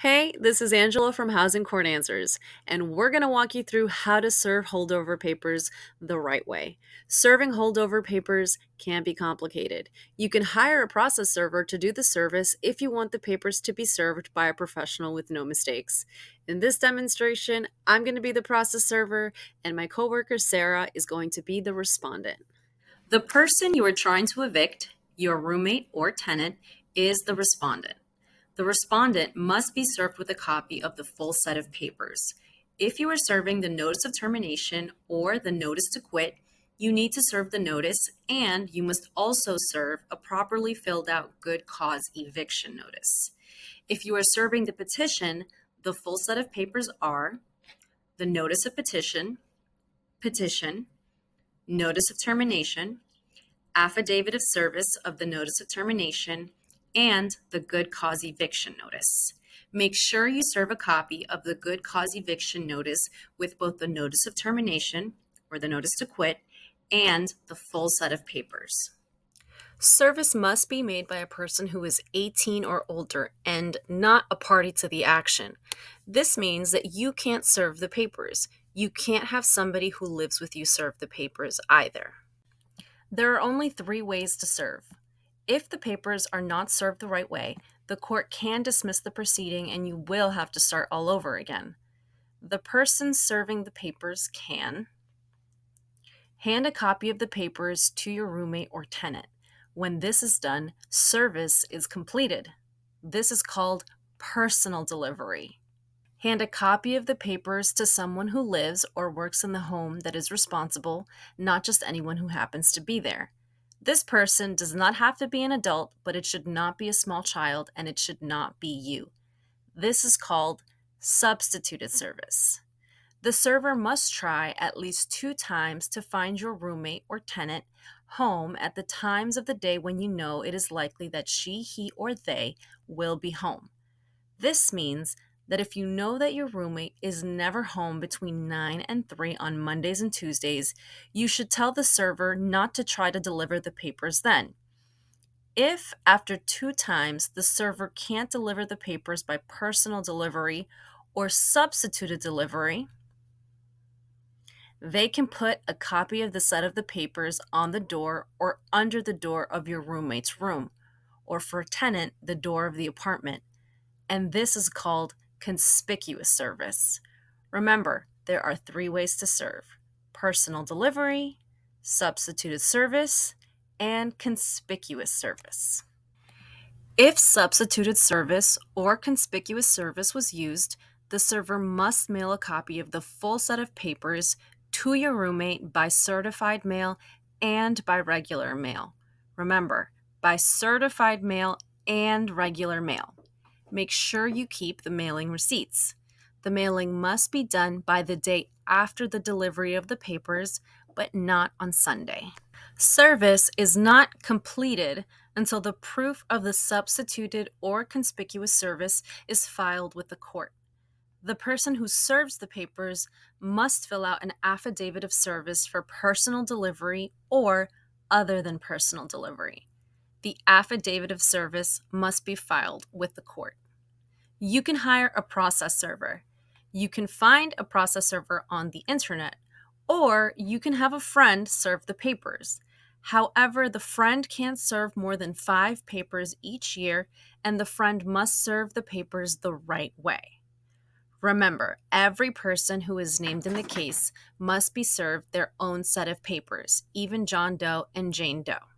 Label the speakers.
Speaker 1: Hey, this is Angela from Housing Court Answers, and we're going to walk you through how to serve holdover papers the right way. Serving holdover papers can be complicated. You can hire a process server to do the service if you want the papers to be served by a professional with no mistakes. In this demonstration, I'm going to be the process server, and my coworker Sarah is going to be the respondent. The person you are trying to evict, your roommate or tenant, is the respondent. The respondent must be served with a copy of the full set of papers. If you are serving the notice of termination or the notice to quit, you need to serve the notice, and you must also serve a properly filled out good cause eviction notice. If you are serving the petition, the full set of papers are the notice of petition, notice of termination, affidavit of service of the notice of termination, and the good cause eviction notice. Make sure you serve a copy of the good cause eviction notice with both the notice of termination or the notice to quit and the full set of papers. Service must be made by a person who is 18 or older and not a party to the action. This means that you can't serve the papers. You can't have somebody who lives with you serve the papers either. There are only 3 ways to serve. If the papers are not served the right way, the court can dismiss the proceeding and you will have to start all over again. The person serving the papers can hand a copy of the papers to your roommate or tenant. When this is done, service is completed. This is called personal delivery. Hand a copy of the papers to someone who lives or works in the home that is responsible, not just anyone who happens to be there. This person does not have to be an adult, but it should not be a small child, and it should not be you. This is called substituted service. The server must try at least 2 times to find your roommate or tenant home at the times of the day when you know it is likely that she, he, or they will be home. This means that if you know that your roommate is never home between 9 and 3 on Mondays and Tuesdays, you should tell the server not to try to deliver the papers then. If, after 2 times, the server can't deliver the papers by personal delivery or substituted delivery, they can put a copy of the set of the papers on the door or under the door of your roommate's room, or for a tenant, the door of the apartment. And this is called conspicuous service. Remember, there are 3 ways to serve: personal delivery, substituted service, and conspicuous service. If substituted service or conspicuous service was used, the server must mail a copy of the full set of papers to your roommate by certified mail and by regular mail. Remember, by certified mail and regular mail. Make sure you keep the mailing receipts. The mailing must be done by the day after the delivery of the papers, but not on Sunday. Service is not completed until the proof of the substituted or conspicuous service is filed with the court. The person who serves the papers must fill out an affidavit of service for personal delivery or other than personal delivery. The affidavit of service must be filed with the court. You can hire a process server. You can find a process server on the internet, or you can have a friend serve the papers. However, the friend can't serve more than 5 papers each year, and the friend must serve the papers the right way. Remember, every person who is named in the case must be served their own set of papers, even John Doe and Jane Doe.